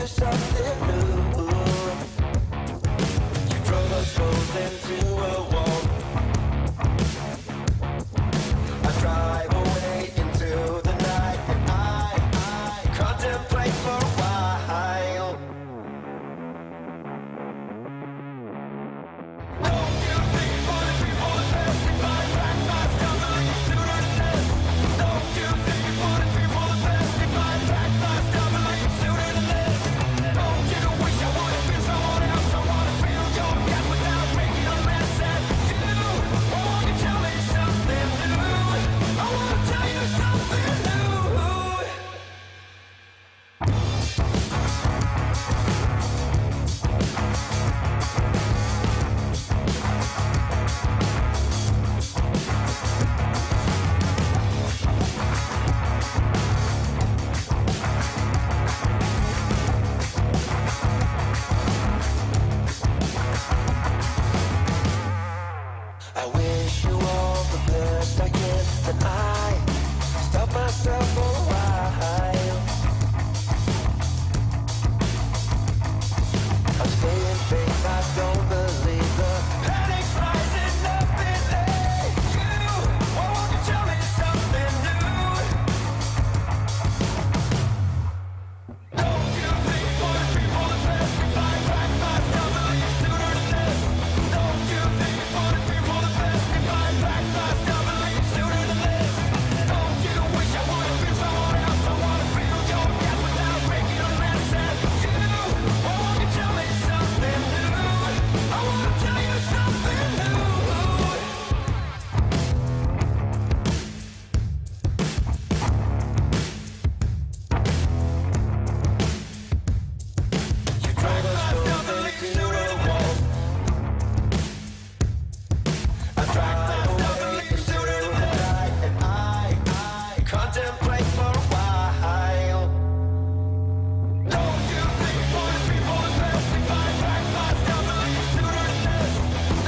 something new. You drove us both into a wall. I drive away into the night, and I contemplate for a while. Don't you think for the people the best if I pack my stuff and leave sooner than this? Don't you think for the people the best if I pack my stuff and leave sooner than this? Don't you wish I would have been someone else? I wanna feel your gap without making a mess at you. Won't you tell me something new? I wanna tell you something new. I wish you all the best I can, but I stop myself for a while. I'm staying faith, I don't believe the panic's rising up in you. Won't you tell me something new? Don't you think for the people the best if I pack my stuff and leave sooner than this? Don't you think for the people the best if I pack my stuff and leave sooner than this? Don't you wish I would have been someone else? I wanna feel your gap without making a mess at you. Won't you tell me something new? I wanna tell you something new. You drove us both into a wall. I drive away into the night, and I contemplate for a while. Don't you think for the people the best if I pack my stuff and leave sooner than this?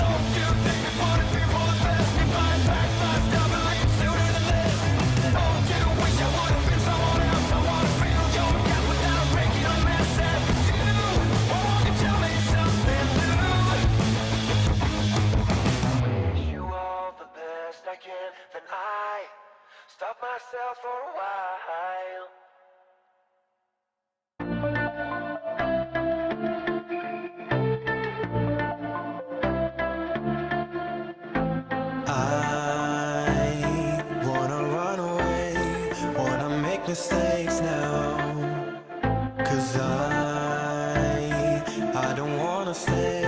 Don't you think for the people the best if I pack my stuff and leave sooner than this? Don't you wish I would have been someone else? I wanna feel your gap without making a mess at you. Won't you tell me something new? Wish you all the best I can, then I stop myself for a while. I wanna run away, wanna make mistakes now. 'Cause I don't wanna stay,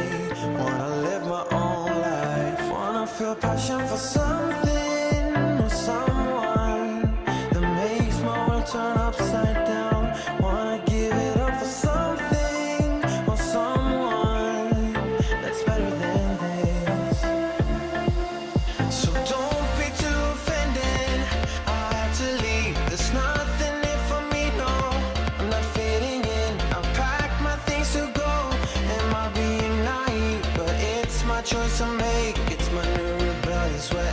wanna live my own life. Wanna feel passion for something or someone that makes my world turn upside down. Wanna give it up for something or someone that's better than this. So don't be too offended, I had to leave. There's nothing in for me, no, I'm not fitting in. I've packed my things to go, am I being naive? But it's my choice to make, it's my new rebellious way.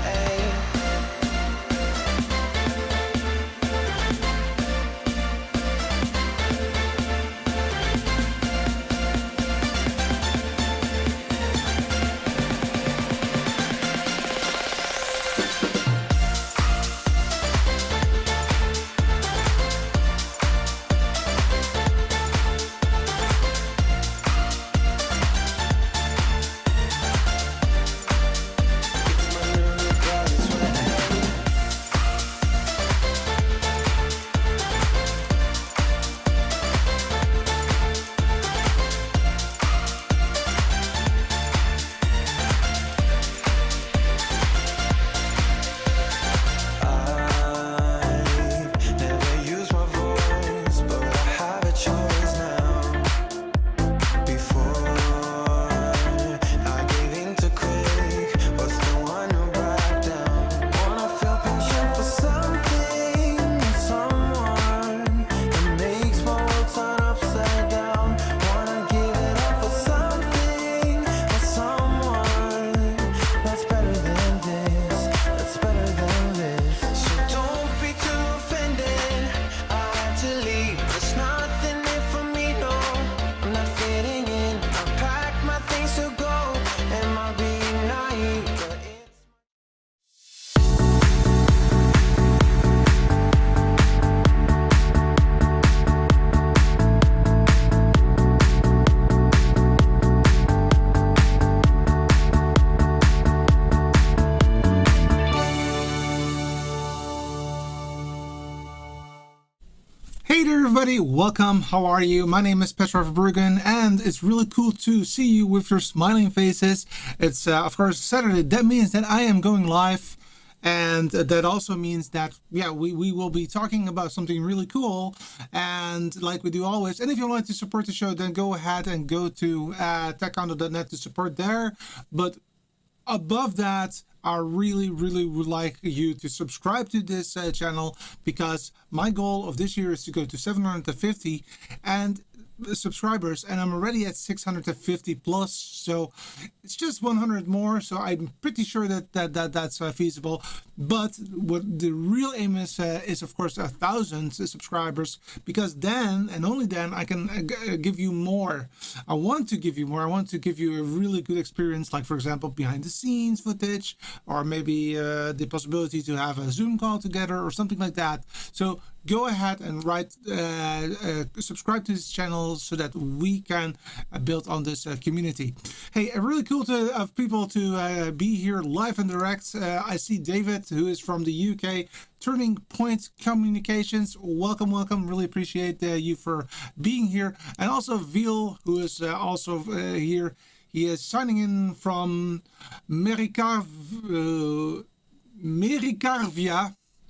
everybody, welcome. How are you? My name is Petrov Bergen, and it's really cool to see you with your smiling faces. It's of course Saturday. That means that I am going live, and that also means that we will be talking about something really cool, and like we do always. And if you want to support the show, then go ahead and go to techcondo.net to support there. But above that, I really would like you to subscribe to this channel, because my goal of this year is to go to 750 and subscribers, and I'm already at 650 plus, so it's just 100 more. So I'm pretty sure that's feasible. But what the real aim is of course 1,000 subscribers, because then and only then I can give you more. I want to give you more. I want to give you a really good experience, like for example behind the scenes footage, or maybe the possibility to have a Zoom call together or something like that. So go ahead and subscribe to this channel so that we can build on this community. Hey, really cool to have people to be here live and direct. I see David, who is from the UK, Turning Point Communications. Welcome. Really appreciate you for being here. And also Veal, who is also here. He is signing in from Merikarvia.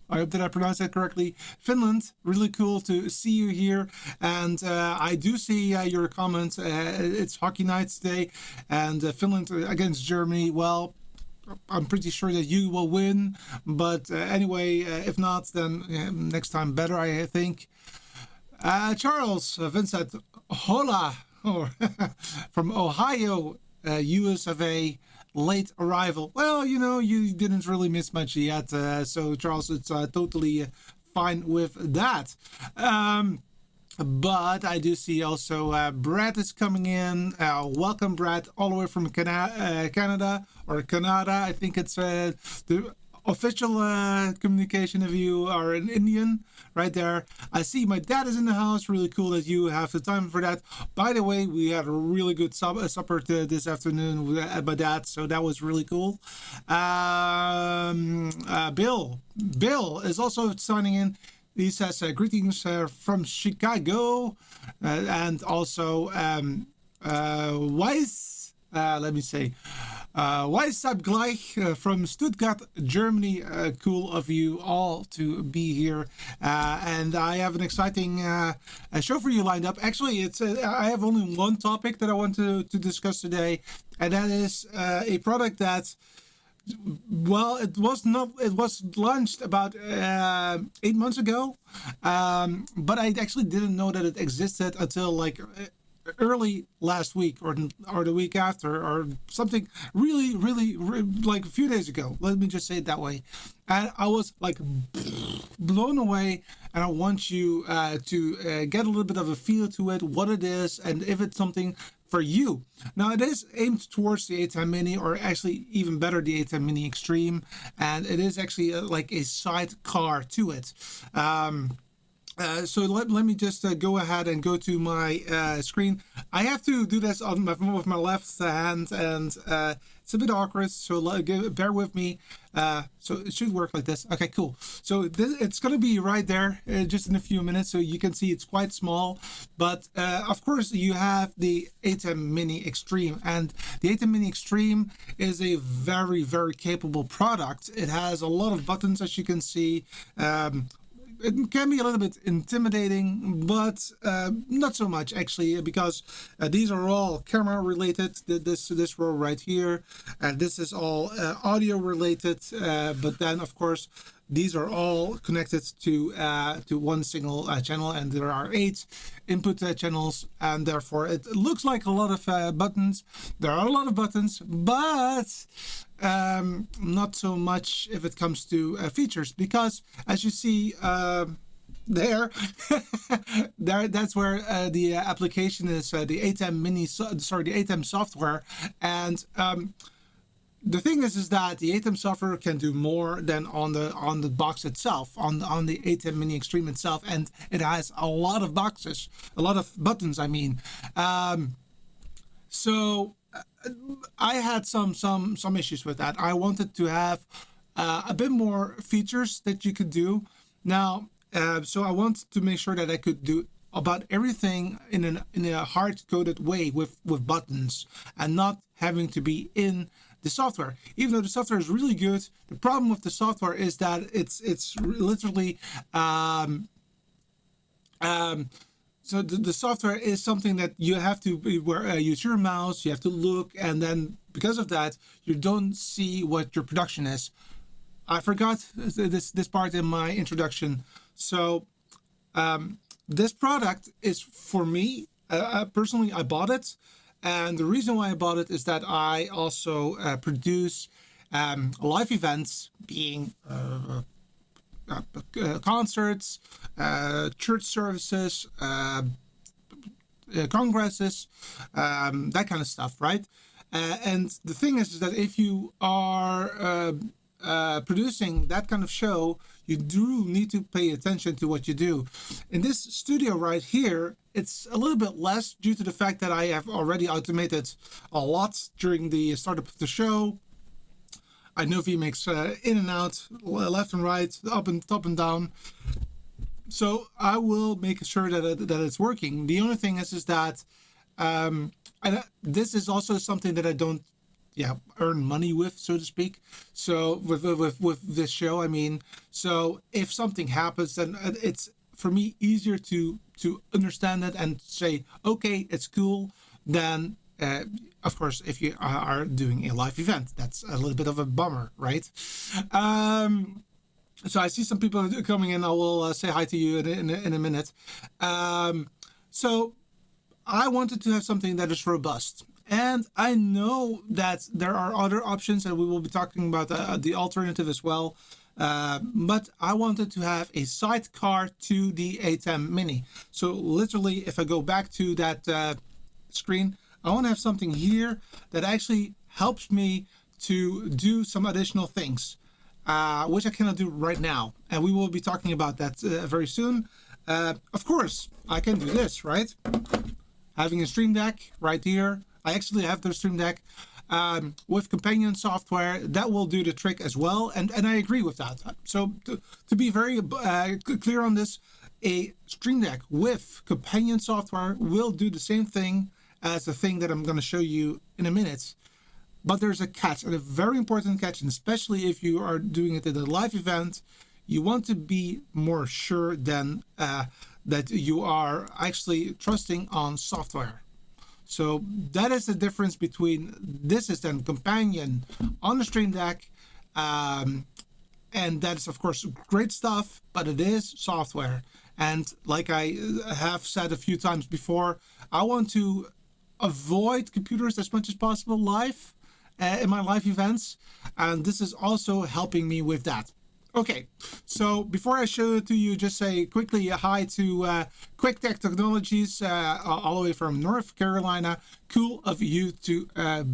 I hope that I pronounced that correctly. Finland, really cool to see you here. And I do see your comments. It's hockey night today, and Finland against Germany. Well, I'm pretty sure that you will win. But anyway, if not, then next time better, I think. Charles Vincent, hola, from Ohio, US of A. Late arrival. Well, you didn't really miss much yet, so Charles, it's totally fine with that. But I do see also Brad is coming in. Welcome, Brad, all the way from Canada, or Canada. I think it's the official communication if you are an Indian right there. I see my dad is in the house. Really cool that you have the time for that. By the way, we had a really good supper this afternoon at my dad, so that was really cool. Bill is also signing in. He says greetings from Chicago, and also Weiss gleich from Stuttgart, Germany. Cool of you all to be here, and I have an exciting show for you lined up. Actually, I have only one topic that I want to discuss today, and that is a product that, well, it was launched about 8 months ago, but I actually didn't know that it existed until like early last week, or the week after, or something really like a few days ago. Let me just say it that way. And I was like blown away, and I want you to get a little bit of a feel to it, what it is, and if it's something for you. Now, it is aimed towards the ATEM Mini, or actually even better, the ATEM Mini Extreme, and it is actually like a sidecar to it. So let me just go ahead and go to my screen. I have to do this with my left hand, and it's a bit awkward, so bear with me. So it should work like this. Okay, cool. So it's going to be right there just in a few minutes, so you can see it's quite small. But of course, you have the ATEM Mini Extreme, and the ATEM Mini Extreme is a very capable product. It has a lot of buttons, as you can see. It can be a little bit intimidating, but not so much actually, because these are all camera related. This row right here, and this is all audio related. But then of course these are all connected to one single channel, and there are 8 input channels, and therefore it looks like a lot of buttons. There are a lot of buttons, but not so much if it comes to features, because as you see that's where the application is, the ATEM the ATEM software. And the thing is that the ATEM software can do more than on the box itself, on the ATEM Mini Extreme itself, and it has a lot of boxes, a lot of buttons, I mean. So I had some issues with that. I wanted to have a bit more features that you could do. Now, so I wanted to make sure that I could do about everything in a hard-coded way with buttons and not having to be in the software. Even though the software is really good, the problem with the software is that it's literally so the software is something that you have to use your mouse, you have to look, and then because of that, you don't see what your production is. I forgot this part in my introduction. So this product is for me. Personally, I bought it. And the reason why I bought it is that I also produce live events, being concerts, church services, congresses, that kind of stuff, right? And the thing is that if you are producing that kind of show, you do need to pay attention to what you do. In this studio right here, it's a little bit less due to the fact that I have already automated a lot during the startup of the show. I know V makes in and out, left and right, up and top and down. So I will make sure that it's working. The only thing is that this is also something that I don't earn money with, so to speak. So with this show, I mean, so if something happens, then it's for me easier to understand it and say, okay, it's cool. Then of course, if you are doing a live event, that's a little bit of a bummer, right? So I see some people coming in. I will say hi to you in a minute. So I wanted to have something that is robust. And I know that there are other options, and we will be talking about the alternative as well. But I wanted to have a sidecar to the ATEM Mini. So literally, if I go back to that screen, I want to have something here that actually helps me to do some additional things, which I cannot do right now. And we will be talking about that very soon. Of course, I can do this, right? Having a Stream Deck right here. I actually have the Stream Deck with companion software that will do the trick as well. And I agree with that. So to be very clear on this, a Stream Deck with companion software will do the same thing as the thing that I'm going to show you in a minute. But there's a catch, and a very important catch, and especially if you are doing it at a live event, you want to be more sure than that you are actually trusting on software. So that is the difference between this is then companion on the Stream Deck, and that is of course great stuff, but it is software. And like I have said a few times before, I want to avoid computers as much as possible live in my live events, and this is also helping me with that. Okay, so before I show it to you, just say quickly hi to Quick Tech Technologies, all the way from North Carolina. Cool of you to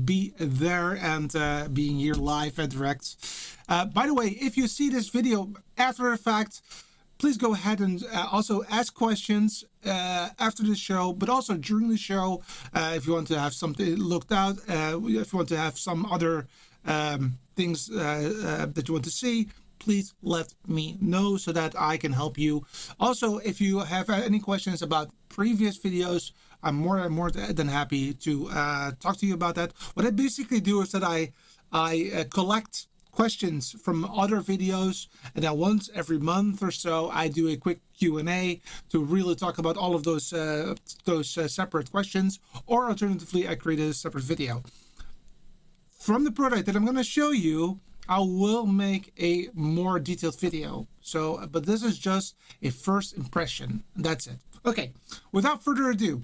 be there and being here live and direct. By the way, if you see this video after the fact, please go ahead and also ask questions after the show, but also during the show, if you want to have something looked out, if you want to have some other things that you want to see, please let me know so that I can help you. Also, if you have any questions about previous videos, I'm more than happy to talk to you about that. What I basically do is that I collect questions from other videos, and then once every month or so I do a quick Q&A to really talk about all of those separate questions, or alternatively I create a separate video. From the product that I'm going to show you, I will make a more detailed video. So, but this is just a first impression. That's it. Okay, without further ado,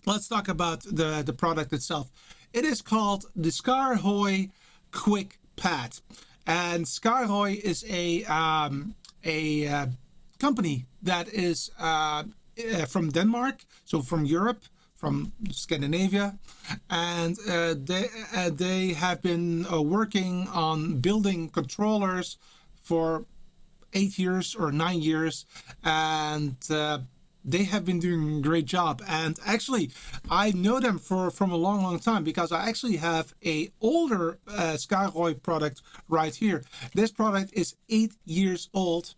let's talk about the product itself. It is called the Skaarhoj Quick Pad, and Skyhoy is a company that is from Denmark, so from Europe, from Scandinavia, and they have been working on building controllers for 8 years or 9 years, and they have been doing a great job. And actually, I know them from a long time, because I actually have a older Skyhoy product right here. This product is 8 years old,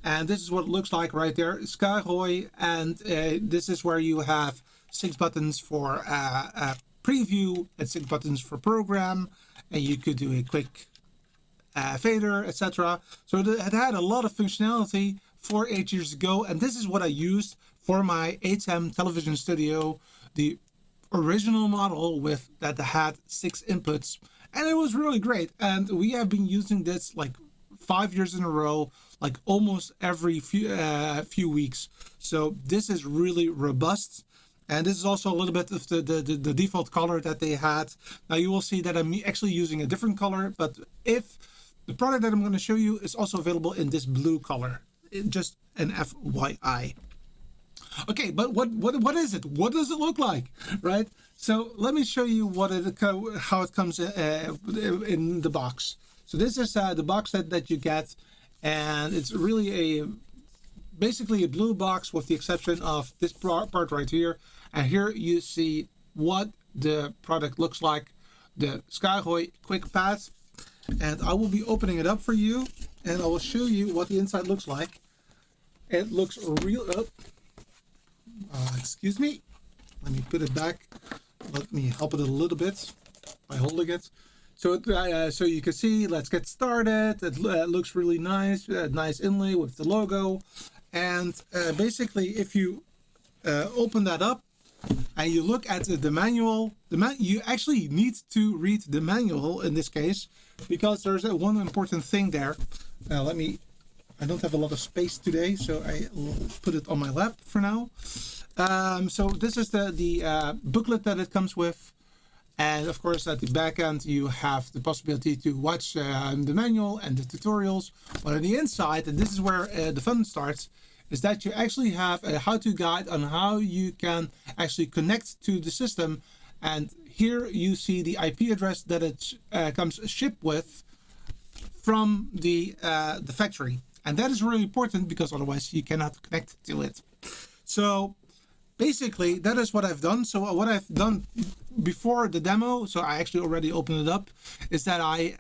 And this is what it looks like right there, Skyhoy. And this is where you have 6 buttons for preview and 6 buttons for program. And you could do a quick fader, etc. So it had a lot of functionality 8 years ago. And this is what I used for my ATEM television studio, the original model with that had 6 inputs. And it was really great. And we have been using this like 5 years in a row, like almost every few weeks. So this is really robust. And this is also a little bit of the default color that they had. Now you will see that I'm actually using a different color, but if the product that I'm going to show you is also available in this blue color, just an FYI. Okay, but what is it? What does it look like, right? So let me show you how it comes in the box. So this is the box that you get, and it's really basically a blue box with the exception of this part right here. And here you see what the product looks like, the Skaarhoj Quick Pad. And I will be opening it up for you, and I will show you what the inside looks like. It looks real. Excuse me. Let me put it back. Let me help it a little bit by holding it. So so you can see, let's get started. It looks really nice. Nice inlay with the logo. And basically, if you open that up and you look at the manual, you actually need to read the manual in this case, because there's one important thing there. I don't have a lot of space today, so I will put it on my lap for now. So this is the booklet that it comes with. And of course, at the back end, you have the possibility to watch the manual and the tutorials. But on the inside, and this is where the fun starts, is that you actually have a how-to guide on how you can actually connect to the system. And here you see the IP address that it comes shipped with from the factory. And that is really important, because otherwise you cannot connect to it. So basically, that is what I've done. So what I've done before the demo, so I actually already opened it up, is that I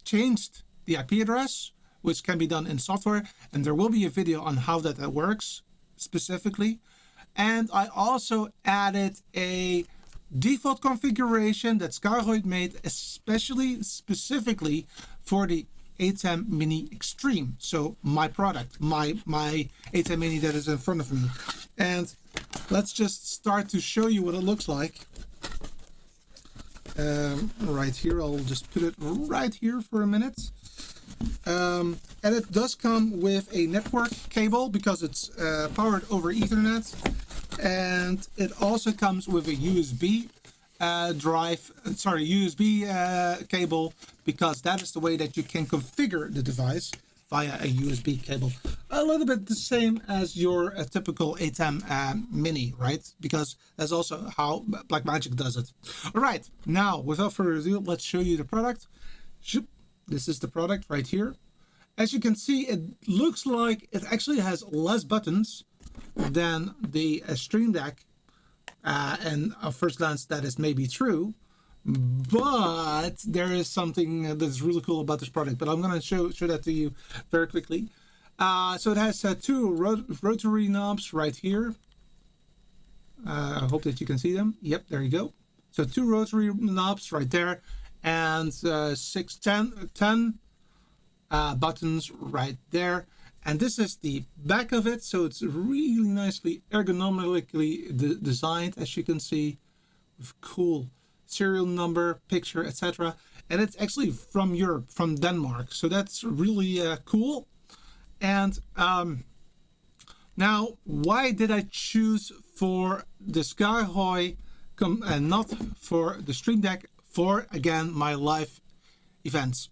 changed the IP address, which can be done in software. And there will be a video on how that works specifically. And I also added a default configuration that Skaarhoj made specifically for the ATEM Mini Extreme. So my product, my ATEM Mini that is in front of me. And let's just start to show you what it looks like. Right here, I'll just put it right here for a minute. And it does come with a network cable, because it's powered over Ethernet. And it also comes with a USB USB cable, because that is the way that you can configure the device via a USB cable. A little bit the same as your typical ATEM Mini, right? Because that's also how Blackmagic does it. All right, now without further ado, let's show you the product. This is the product right here. As you can see, it looks like it actually has less buttons than the Stream Deck. And at first glance, that is maybe true, but there is something that's really cool about this product. But I'm going to show that to you very quickly. So it has 2 rotary knobs right here. I hope that you can see them. Yep, there you go. So 2 rotary knobs right there, and 10 buttons right there. And this is the back of it, so it's really nicely ergonomically designed, as you can see, with cool serial number, picture, etc. And it's actually from Europe, from Denmark, so that's really cool. And now, why did I choose for the Skyhoy and not for the Stream Deck for, again, my live events?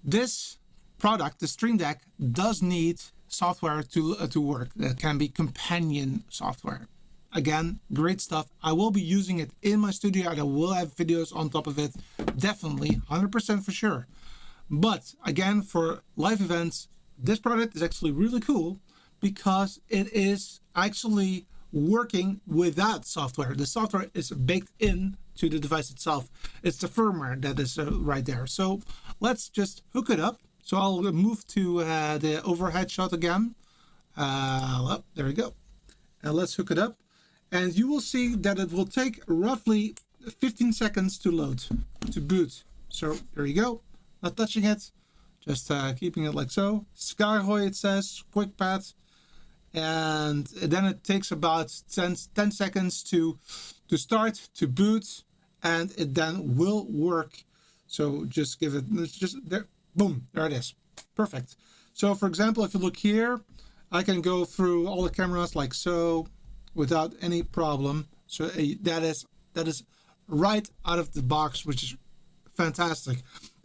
This product, the Stream Deck, does need software to work. That can be companion software. Again, great stuff. I will be using it in my studio, and I will have videos on top of it, definitely, 100% for sure. But again, for live events, this product is actually really cool, because it is actually working without software. The software is baked in to the device itself. It's the firmware that is right there. So let's just hook it up. So I'll move to the overhead shot again. There we go. And let's hook it up. And you will see that it will take roughly 15 seconds to load, to boot. So there you go. Not touching it, just keeping it like so. Skaarhoj, it says, Quick Pad. And then it takes about 10 seconds to start, to boot, and it then will work. So just give it, just there, boom, there it is. Perfect. So for example, if you look here, I can go through all the cameras like so without any problem. So that is right out of the box, which is fantastic.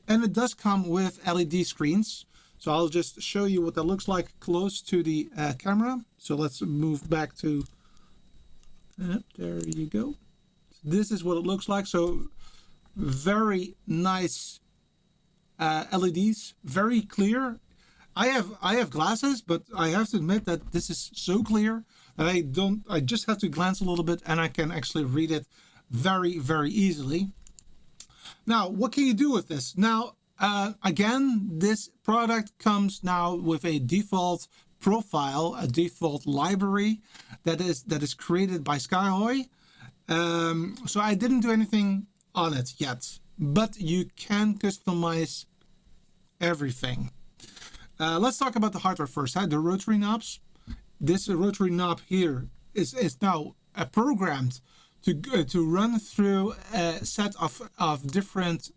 And it does come with LED screens. So I'll just show you what that looks like close to the camera. So let's move back to, there you go. This is what it looks like. So very nice LEDs, very clear. I have glasses, but I have to admit that this is so clear that I just have to glance a little bit and I can actually read it very, very easily. Now, what can you do with this? Now, again, this product comes now with a default profile, a default library that is created by Skyhoy. So I didn't do anything on it yet, but you can customize everything. Let's talk about the hardware first. The rotary knobs. This rotary knob here is now programmed to run through a set of different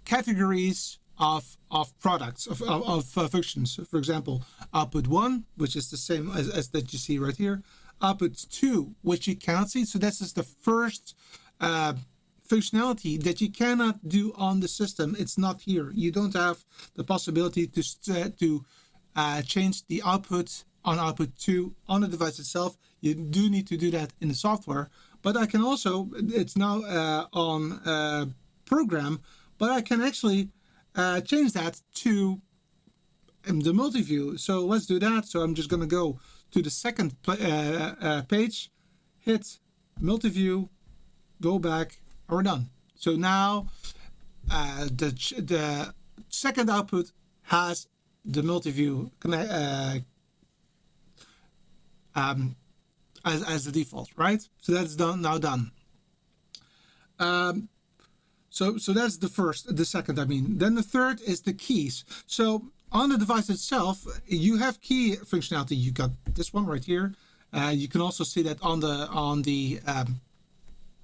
categories of products, of functions. For example, output 1, which is the same as that you see right here. Output 2, which you cannot see. So this is the first functionality that you cannot do on the system. It's not here. You don't have the possibility to change the output on output 2 on the device itself. You do need to do that in the software. But I can also, it's now on program, but I can actually change that to the multi-view. So let's do that. So I'm just going to go to the second page, hit multi-view, go back, and we're done. So now the second output has the multi-view as the default, right? So that's done, now done. So that's the second, I mean. Then the third is the keys. So on the device itself, you have key functionality. You got this one right here. You can also see that on the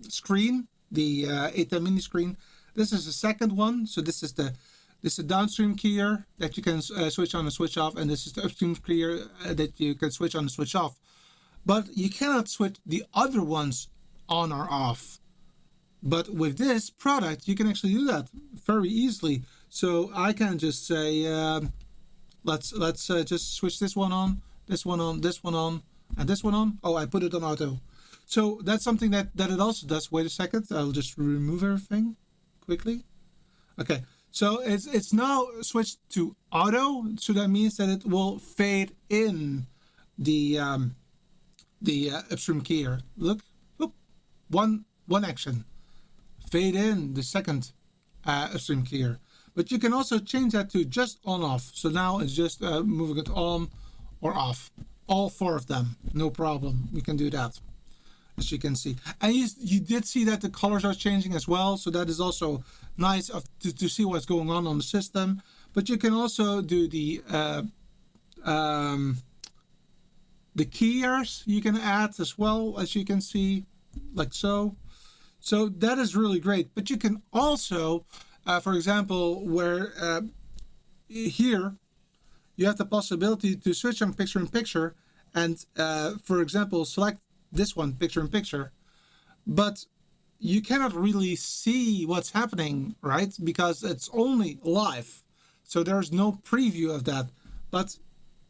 screen, the ATEM Mini screen. This is the second one. So this is the downstream keyer that you can switch on and switch off, and this is the upstream keyer that you can switch on and switch off. But you cannot switch the other ones on or off. But with this product, you can actually do that very easily. So I can just say, let's just switch this one on, this one on, this one on, and this one on. Oh, I put it on auto. So that's something that it also does. Wait a second, I'll just remove everything quickly. Okay, so it's now switched to auto. So that means that it will fade in the upstream keyer. Look, whoop, one action. Fade in the second upstream keyer. But you can also change that to just on off. So now it's just moving it on or off. All four of them, no problem. We can do that, as you can see. And you did see that the colors are changing as well. So that is also nice to see what's going on the system. But you can also do the keyers you can add as well, as you can see, like so. So that is really great. But you can also, for example, where here you have the possibility to switch on picture in picture and, for example, select this one, picture in picture. But you cannot really see what's happening, right? Because it's only live. So there's no preview of that. But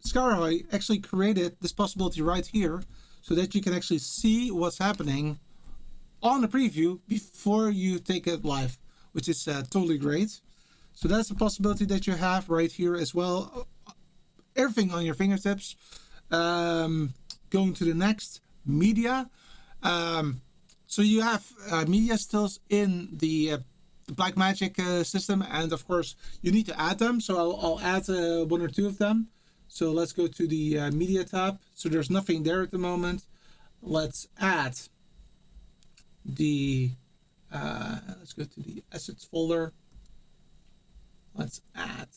Skaarhoj actually created this possibility right here so that you can actually see what's happening on the preview before you take it live, which is totally great. So that's a possibility that you have right here as well. Everything on your fingertips. Going to the next, media. So you have media stills in the the Blackmagic system, and of course you need to add them. So I'll add one or two of them. So let's go to the media tab. So there's nothing there at the moment. Let's add the let's go to the assets folder. Let's add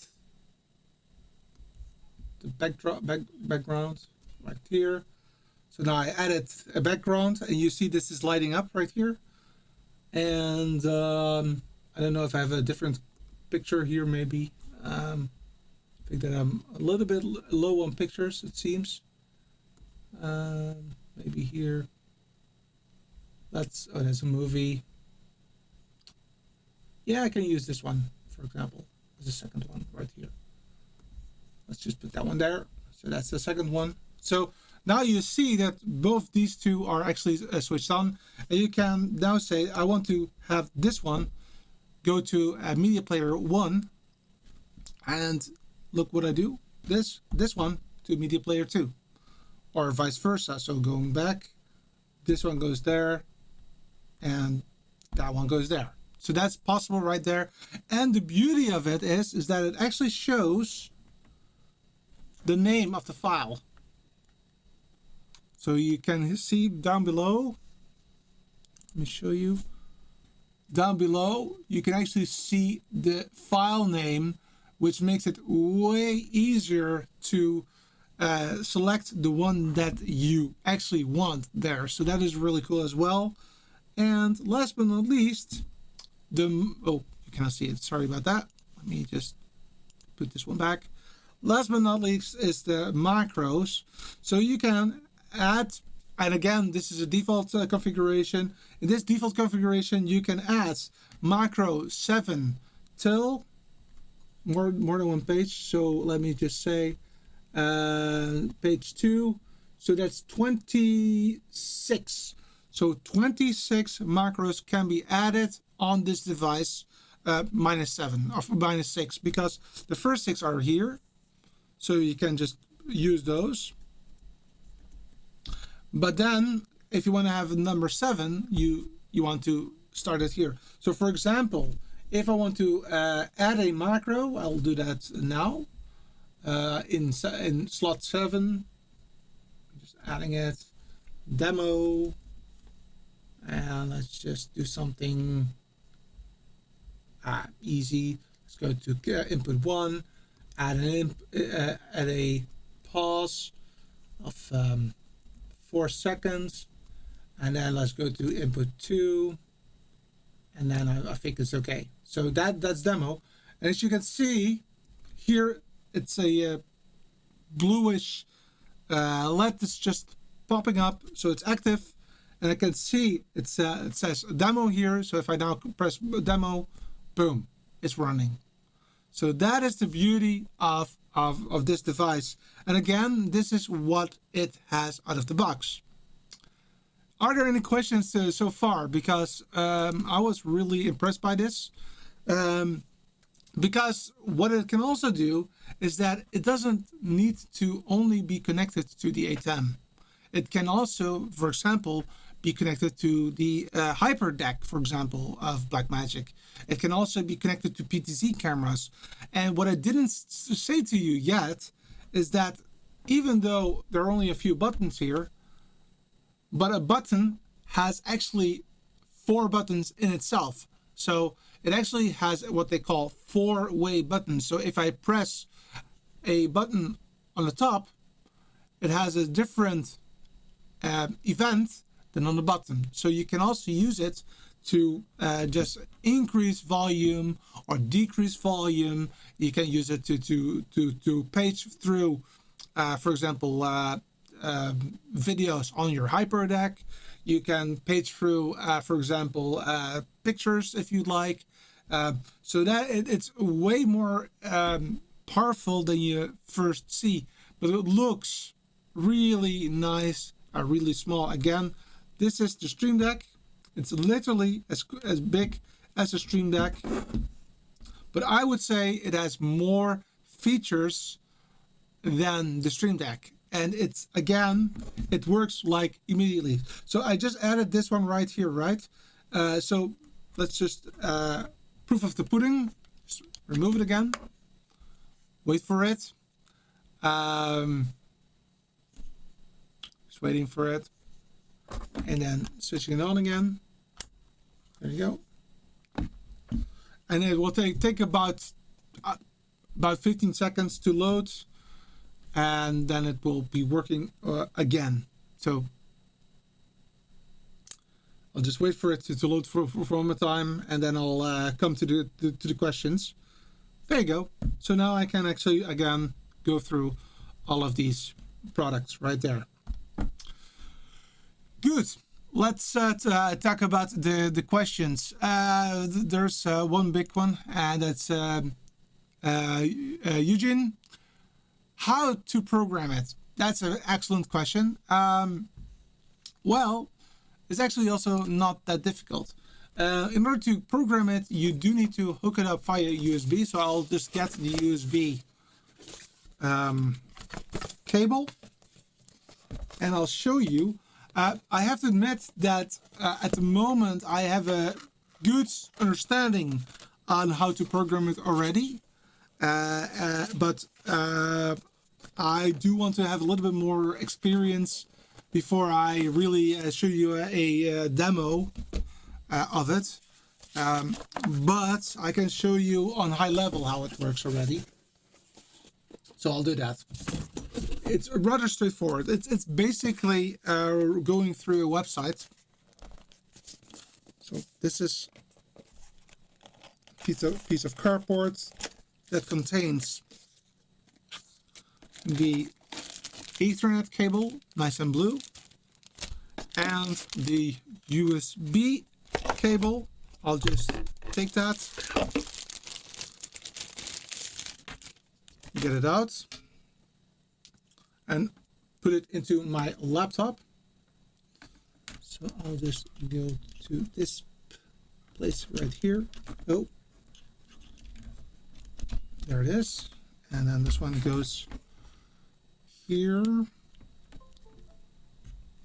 the background right here. So now I added a background, and you see this is lighting up right here. And I don't know if I have a different picture here, maybe. I think that I'm a little bit low on pictures, it seems. Maybe here. That's a movie. Yeah, I can use this one, for example, as a second one right here. Let's just put that one there. So that's the second one. So now you see that both these two are actually switched on, and you can now say, I want to have this one go to media player 1, and look what I do. This one to media player 2, or vice versa. So going back, this one goes there, and that one goes there. So that's possible right there. And the beauty of it is that it actually shows the name of the file. So you can see down below, let me show you. Down below, you can actually see the file name, which makes it way easier to select the one that you actually want there. So that is really cool as well. And last but not least, you cannot see it. Sorry about that. Let me just put this one back. Last but not least is the macros. So you can add, and again, this is a default configuration. In this default configuration, you can add macro 7 till more than one page. So let me just say page 2. So that's 26. So 26 macros can be added on this device, -7 or -6, because the first 6 are here. So you can just use those. But then if you want to have number 7, you want to start it here. So for example, if I want to add a macro, I'll do that now in slot 7. Just adding it, demo, and let's just do something easy. Let's go to input 1, add a pause of 4 seconds, and then let's go to input 2, and then I think it's okay. So that's demo, and as you can see here, it's a bluish LED that's just popping up, so it's active, and I can see it says demo here. So if I now press demo, boom, it's running. So that is the beauty of this device. And again, this is what it has out of the box. Are there any questions so far? Because I was really impressed by this. Because what it can also do is that it doesn't need to only be connected to the ATEM. It can also, for example, be connected to the hyper deck, for example, of Blackmagic. It can also be connected to PTZ cameras. And what I didn't say to you yet is that even though there are only a few buttons here, but a button has actually 4 buttons in itself. So it actually has what they call 4-way buttons. So if I press a button on the top, it has a different event than on the bottom. So you can also use it to just increase volume or decrease volume. You can use it to page through, for example, videos on your HyperDeck. You can page through, for example, pictures if you'd like. So that it's way more powerful than you first see, but it looks really nice, really small. Again, this is the Stream Deck. It's literally as big as a Stream Deck, but I would say it has more features than the Stream Deck. And it's, again, it works like immediately. So I just added this one right here, right? So let's just proof of the pudding. Just remove it again. Wait for it. Just waiting for it. And then switching it on again. There you go. And it will take about 15 seconds to load, and then it will be working again. So I'll just wait for it to load for one more time, and then I'll come to the questions. There you go. So now I can actually again go through all of these products right there. Good. Let's talk about the questions. There's one big one, and that's Eugene. How to program it? That's an excellent question. Well, it's actually also not that difficult. In order to program it, you do need to hook it up via USB. So I'll just get the USB cable, and I'll show you. I have to admit that at the moment I have a good understanding on how to program it already, but I do want to have a little bit more experience before I really show you a demo of it. But I can show you on high level how it works already. So I'll do that. It's rather straightforward. It's basically going through a website. So this is a piece of cardboard that contains the Ethernet cable, nice and blue, and the USB cable. I'll just take that, get it out, and put it into my laptop. So I'll just go to this place right here. Oh, there it is. And then this one goes here.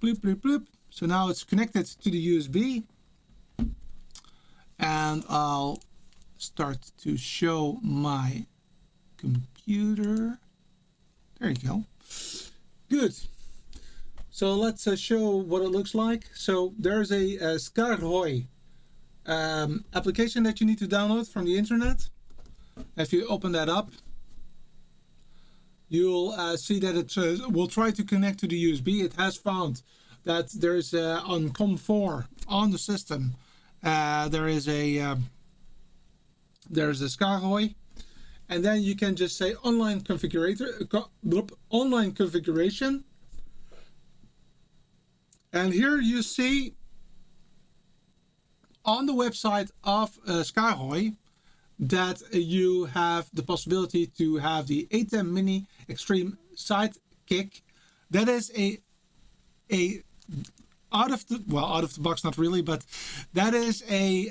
Bloop, bloop, bloop. So now it's connected to the USB. And I'll start to show my computer. There you go. Good. So let's show what it looks like. So there's a Skaarhoj application that you need to download from the internet. If you open that up, you'll see that it will try to connect to the USB. It has found that there's on COM4 on the system. There's a Skyhoy, and then you can just say online configuration, and here you see on the website of Skyhoy that you have the possibility to have the ATEM Mini Extreme Sidekick. That is a out of the box, not really, but that is a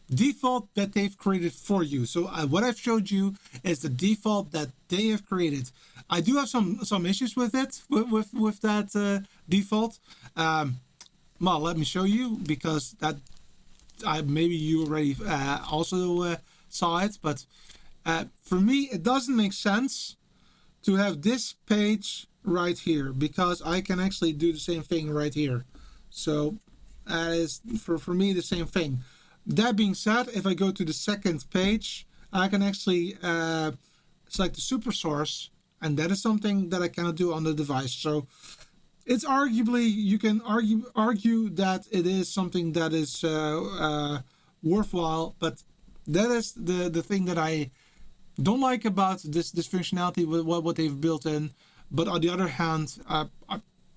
default that they've created for you. So what I've showed you is the default that they have created. I do have some issues with it, with that default. Well, let me show you, because that maybe you already also saw it, but for me it doesn't make sense to have this page right here, because I can actually do the same thing right here. So that is for me the same thing. That being said, if I go to the second page, I can actually select the super source, and that is something that I cannot do on the device. So it's arguably, you can argue that it is something that is worthwhile, but that is the thing that I don't like about this functionality with what they've built in. But on the other hand,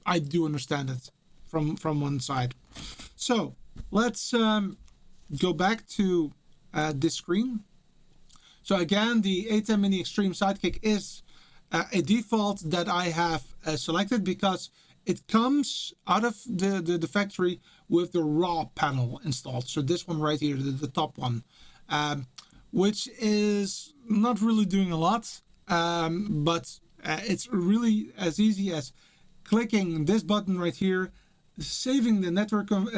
I do understand it from one side. So let's go back to this screen. So again, the ATEM Mini Extreme Sidekick is a default that I have selected because it comes out of the factory with the raw panel installed. So this one right here, the top one, which is not really doing a lot, but it's really as easy as clicking this button right here, saving the network, and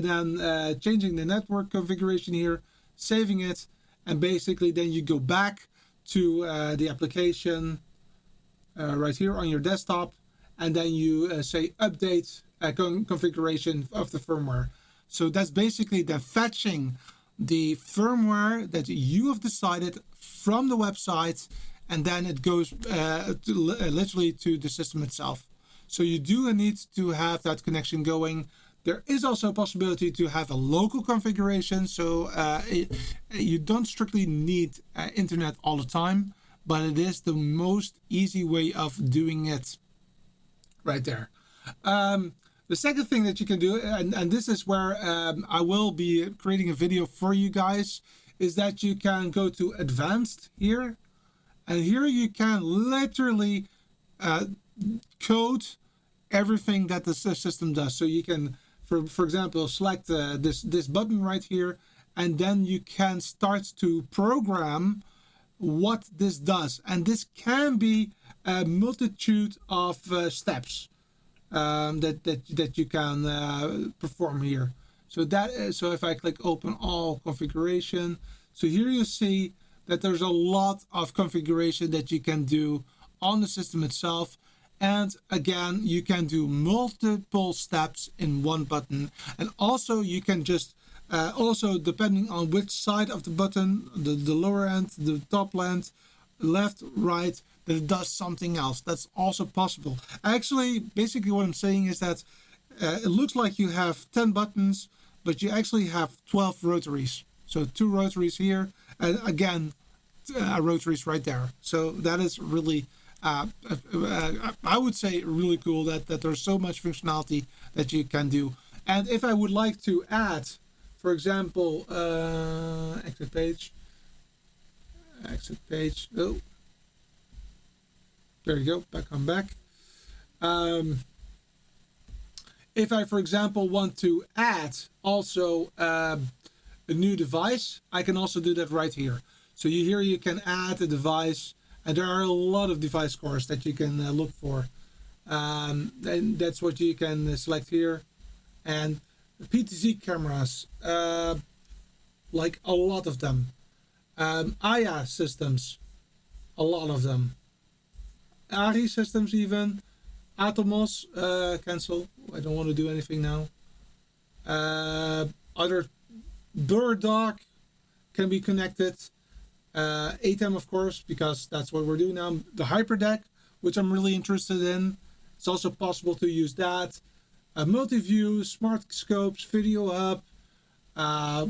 then changing the network configuration here, saving it, and basically then you go back to the application right here on your desktop, and then you say update configuration of the firmware. So that's basically then fetching the firmware that you have decided from the website, and then it goes literally to the system itself. So you do need to have that connection going. There is also a possibility to have a local configuration, so you don't strictly need internet all the time, but it is the most easy way of doing it right there. The second thing that you can do, and this is where I will be creating a video for you guys, is that you can go to advanced here, and here you can literally code everything that the system does. So you can, for example, select this button right here, and then you can start to program what this does, and this can be a multitude of steps that you can perform here. So if I click open all configuration, so here you see that there's a lot of configuration that you can do on the system itself. And again, you can do multiple steps in one button, and also you can just also, depending on which side of the button, the lower end, the top end, left, right, that it does something else. That's also possible. Actually, basically what I'm saying is that it looks like you have 10 buttons, but you actually have 12 rotaries. So 2 rotaries here, and again, rotaries right there. So that is really, I would say, really cool that there's so much functionality that you can do. And if I would like to add, for example, exit page, oh, there you go, back. If I, for example, want to add also a new device, I can also do that right here. So here you can add a device, and there are a lot of device scores that you can look for. And that's what you can select here. And PTZ cameras, like a lot of them. AYA systems, a lot of them. ARI systems even. Atomos, cancel. I don't want to do anything now. Other bird dog can be connected. ATEM, of course, because that's what we're doing now. The hyperdeck, which I'm really interested in. It's also possible to use that. Multi-view, smart scopes, video hub, a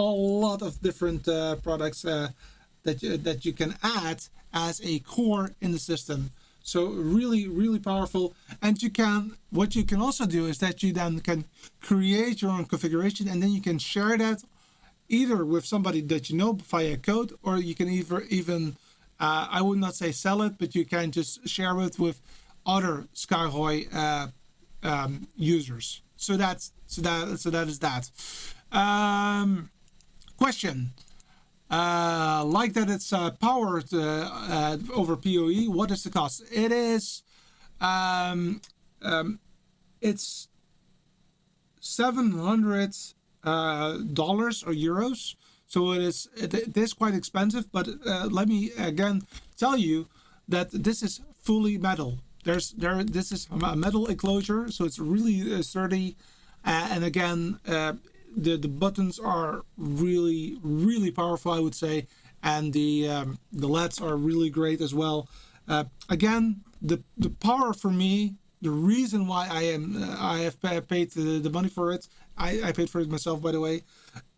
lot of different products that you can add as a core in the system. So really powerful. And what you can also do is that you then can create your own configuration, and then you can share that either with somebody that you know via code, or you can even I would not say sell it, but you can just share it with other Skyhoy users. So that is that. Question. Like that it's powered over PoE. What is the cost? It is it's $700 or euros. So it is quite expensive, but let me again tell you that this is fully metal. This is a metal enclosure, so it's really sturdy, and again the buttons are really powerful, I would say, and the LEDs are really great as well. Again, the power for me, the reason why I have paid the money for it, I paid for it myself, by the way,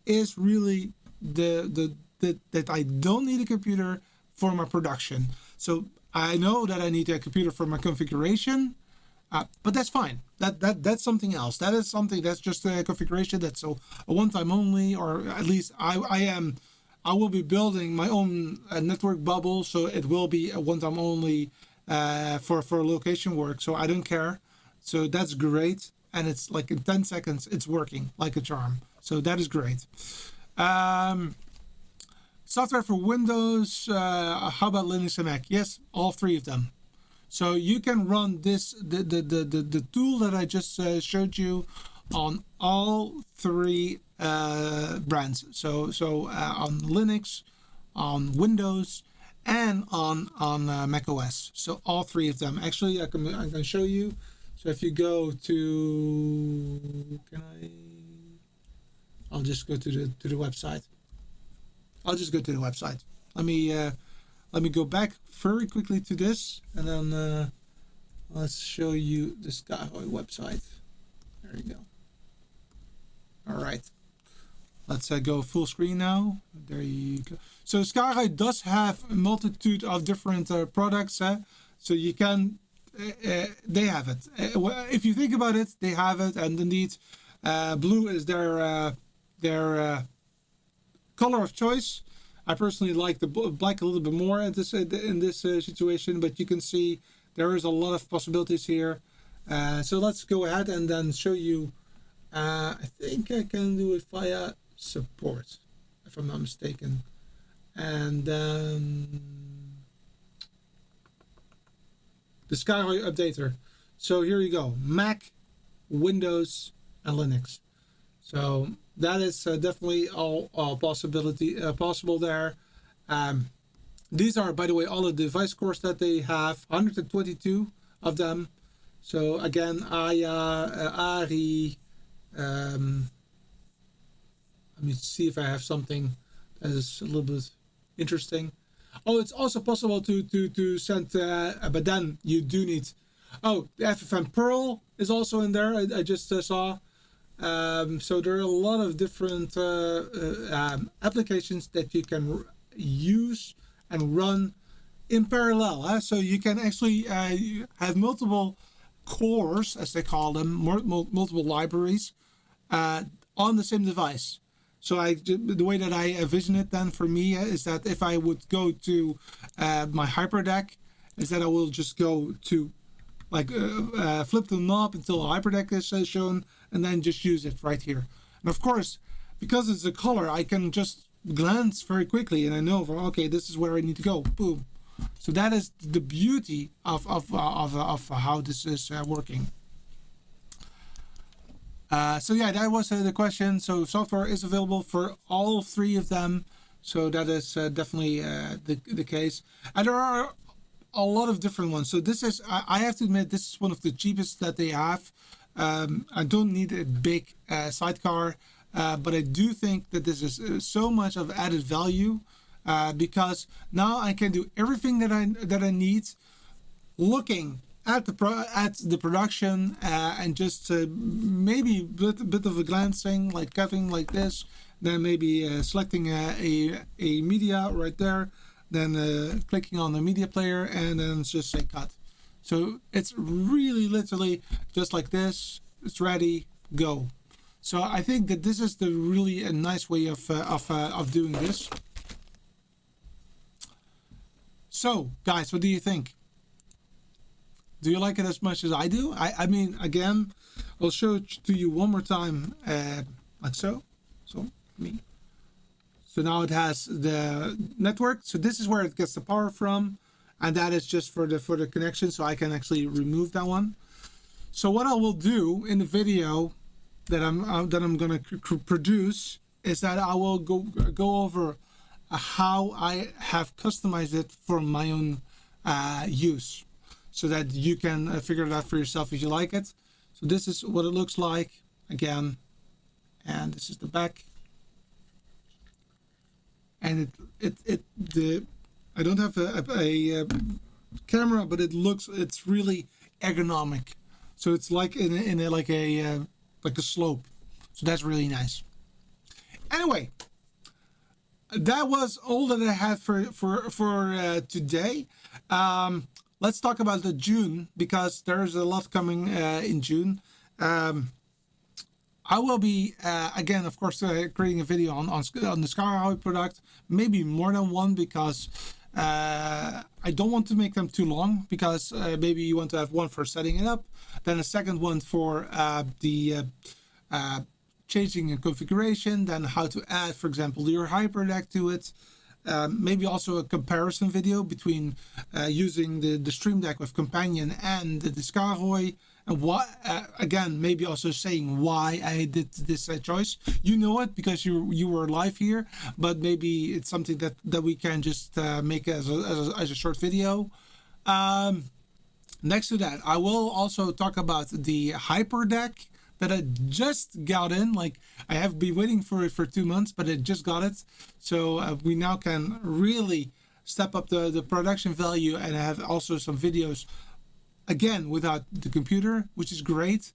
is really that I don't need a computer for my production. So I know that I need a computer for my configuration, but that's fine. That's something else. That is something that's just a configuration. That's a one-time only, or at least I will be building my own network bubble, so it will be a one-time only for location work. So I don't care. So that's great, and it's like in 10 seconds it's working like a charm. So that is great. Software for Windows, how about Linux and Mac? Yes, all 3 of them. So you can run this, the tool that I just showed you on all 3 brands. So on Linux, on Windows, and on Mac OS. So all three of them. Actually, I can show you. So if you go to, I'll just go to the website. I'll just go to the website. Let me go back very quickly to this, and then let's show you the Skyhoy website. There you go. All right. Let's go full screen now. There you go. So Skaarhoj does have a multitude of different products. So you can, they have it. If you think about it, they have it. And indeed, blue is their color of choice. I personally like the black a little bit more in this situation, but you can see there is a lot of possibilities here. So let's go ahead and then show you. I think I can do it via support, if I'm not mistaken. And then the Skyhoy updater. So here you go: Mac, Windows, and Linux. So that is definitely all possible there. These are, by the way, all the device cores that they have, 122 of them. So again, Ari. Let me see if I have something that is a little bit interesting. Oh, it's also possible to send, but then you do need. Oh, the FFmpeg Pearl is also in there. I just saw. So there are a lot of different applications that you can use and run in parallel. So you can actually have multiple cores, as they call them, multiple libraries on the same device. So the way that I envision it then for me is that if I would go to my HyperDeck, is that I will just go to flip the knob until a HyperDeck is shown, and then just use it right here. And of course, because it's a color, I can just glance very quickly, and I know, okay, this is where I need to go. Boom. So that is the beauty of how this is working. So yeah, that was the question. So software is available for all three of them. So that is definitely the case. And there are a lot of different ones. So this is, I have to admit, this is one of the cheapest that they have. I don't need a big sidecar, but I do think that this is so much of added value because now I can do everything that I need, looking at the production and just maybe a bit of a glancing, like cutting like this, then maybe selecting a media right there, then clicking on the media player, and then just say cut. So it's really literally just like this. It's ready, go. So I think that this is really a nice way of doing this. So guys, what do you think? Do you like it as much as I do? I mean, again, I'll show it to you one more time, like so. So me. So now it has the network. So this is where it gets the power from, and that is just for the connection. So I can actually remove that one. So what I will do in the video that I'm gonna produce is that I will go over how I have customized it for my own use, so that you can figure it out for yourself if you like it. So this is what it looks like again, and this is the back. And I don't have a camera, but it's really ergonomic. So it's like like a slope. So that's really nice. Anyway, that was all that I had for today. Let's talk about the June, because there's a lot coming in June. I will be again, of course, creating a video on the Skyhoy product, maybe more than one, because I don't want to make them too long, because maybe you want to have one for setting it up, then a second one for the changing a configuration, then how to add, for example, your HyperDeck to it. Maybe also a comparison video between using the Stream Deck with Companion and the Skaarhoj, and what again, maybe also saying why I did this choice. You know it because you were live here, but maybe it's something that we can just make as a short video. Next to that, I will also talk about the hyper deck that I just got in. Like, I have been waiting for it for 2 months, but I just got it. So we now can really step up the production value and have also some videos again without the computer, which is great.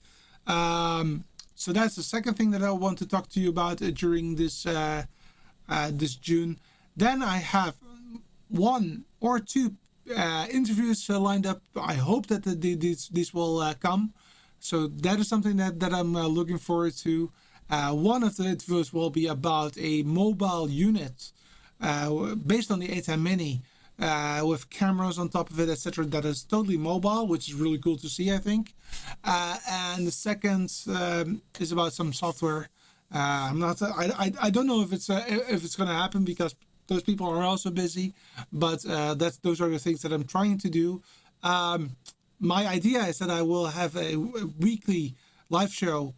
So that's the second thing that I want to talk to you about during this this June. Then I have 1 or 2 interviews lined up. I hope that these will come. So that is something that I'm looking forward to. One of the interviews will be about a mobile unit based on the ATEM Mini with cameras on top of it, etc. That is totally mobile, which is really cool to see, I think. And the second is about some software. I don't know if it's going to happen because those people are also busy, but those are the things that I'm trying to do. My idea is that I will have a weekly live show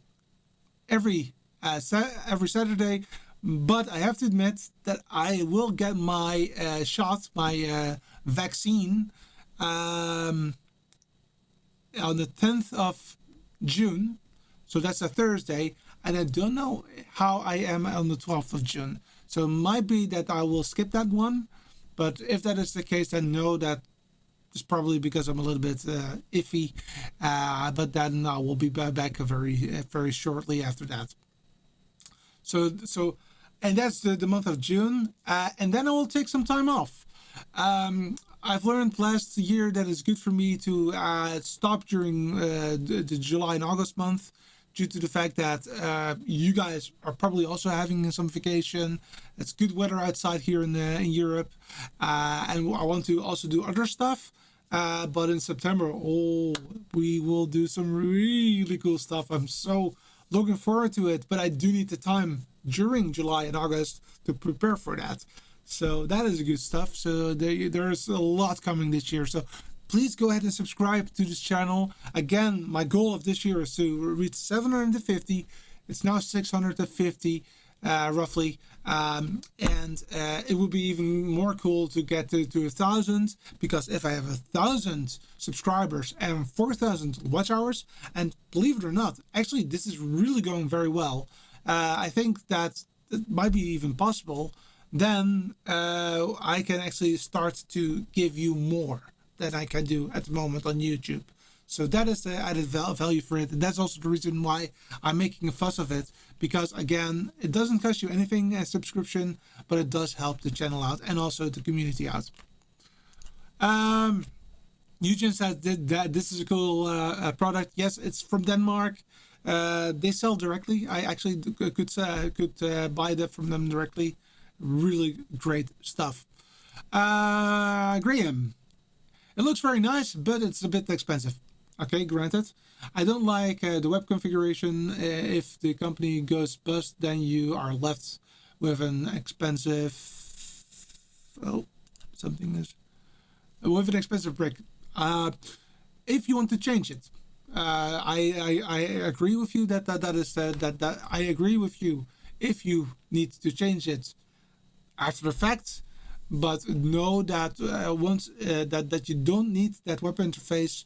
every Saturday, but I have to admit that I will get my shot, my vaccine, on the 10th of June. So that's a Thursday, and I don't know how I am on the 12th of June. So it might be that I will skip that one, but if that is the case, then know that it's probably because I'm a little bit iffy, but then I will be back very shortly after that. So and that's the month of June, and then I will take some time off. I've learned last year that it's good for me to stop during the July and August month, due to the fact that you guys are probably also having some vacation. It's good weather outside here in Europe, and I want to also do other stuff. But in September, we will do some really cool stuff. I'm so looking forward to it, but I do need the time during July and August to prepare for that. So that is good stuff. So there's a lot coming this year. So please go ahead and subscribe to this channel. Again, my goal of this year is to reach 750. It's now 650 roughly. And it would be even more cool to get to 1,000, because if I have 1,000 subscribers and 4,000 watch hours, and believe it or not, actually this is really going very well. I think that it might be even possible. Then I can actually start to give you more than I can do at the moment on YouTube. So that is the added value for it. And that's also the reason why I'm making a fuss of it. Because again, it doesn't cost you anything as subscription, but it does help the channel out and also the community out. Eugene said that this is a cool product. Yes, it's from Denmark. They sell directly. I actually could buy that from them directly. Really great stuff. Graham, it looks very nice, but it's a bit expensive. Okay, granted. I don't like the web configuration. If the company goes bust, then you are left with an expensive... Oh, something is... With an expensive brick. If you want to change it, I agree with you that I agree with you if you need to change it after the fact, but know that once that you don't need that web interface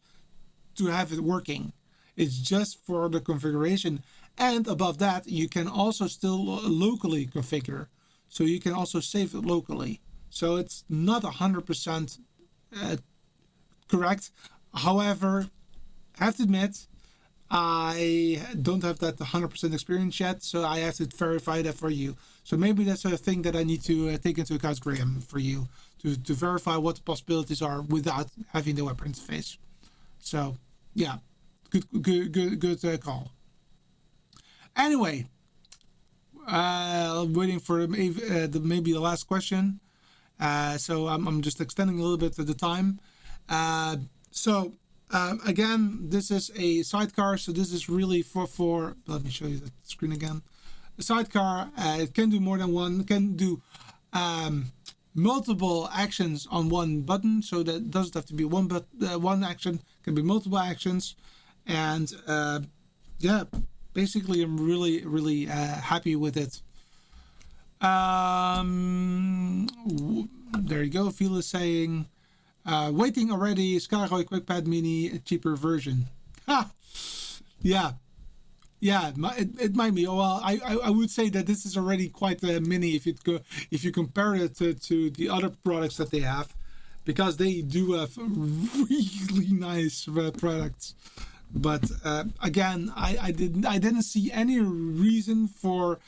to have it working. It's just for the configuration, and above that you can also still locally configure, so you can also save it locally. So it's not 100% correct. However, I have to admit, I don't have that 100% experience yet, so I have to verify that for you. So maybe that's a thing that I need to take into account, Graham, for you to verify what the possibilities are without having the web interface. So yeah, good call. Anyway, waiting for maybe the last question. So I'm just extending a little bit of the time. Again, this is a sidecar, so this is really for let me show you the screen again. The sidecar, it can do more than one, can do multiple actions on one button, so that doesn't have to be one action, can be multiple actions. and yeah, basically I'm really happy with it. There you go. Phil is saying, waiting already. Skaarhoj Quick Pad Mini, a cheaper version. Ha! Yeah, it might be. Well, I would say that this is already quite a mini if you compare it to the other products that they have, because they do have really nice products. But again, I didn't see any reason for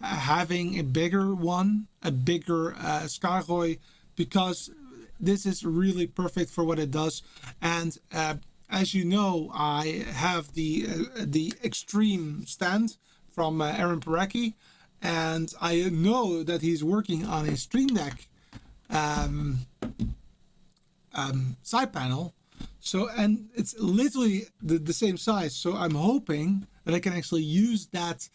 having a bigger one, a bigger Skaarhoj, because this is really perfect for what it does. And as you know, I have the Extreme stand from Aaron Parecki, and I know that he's working on a Stream Deck side panel. So, and it's literally the same size. So I'm hoping that I can actually use that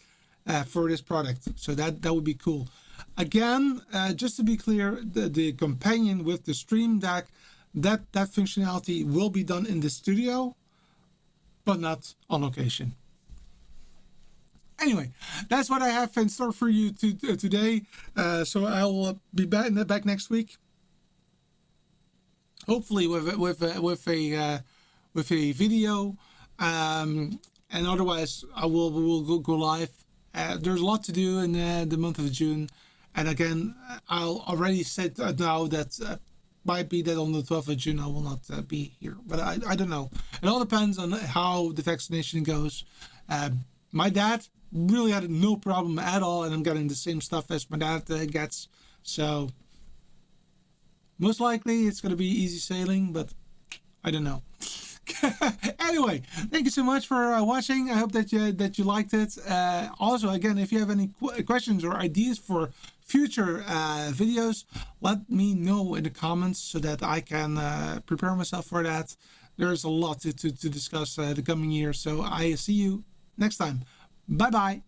for this product. So that would be cool. Again, just to be clear, the companion with the Stream Deck, that functionality will be done in the studio, but not on location. Anyway, that's what I have in store for you today. So I'll be back next week. Hopefully with a video, and otherwise I will go live. There's a lot to do in the month of June, and again, I'll already said now that might be that on the 12th of June I will not be here, but I don't know. It all depends on how the vaccination goes. My dad really had no problem at all, and I'm getting the same stuff as my dad gets, so most likely it's going to be easy sailing, but I don't know. Anyway, thank you so much for watching. I hope that you liked it. Also, again, if you have any questions or ideas for future videos, let me know in the comments so that I can prepare myself for that. There's a lot to discuss the coming year. So I see you next time. Bye bye.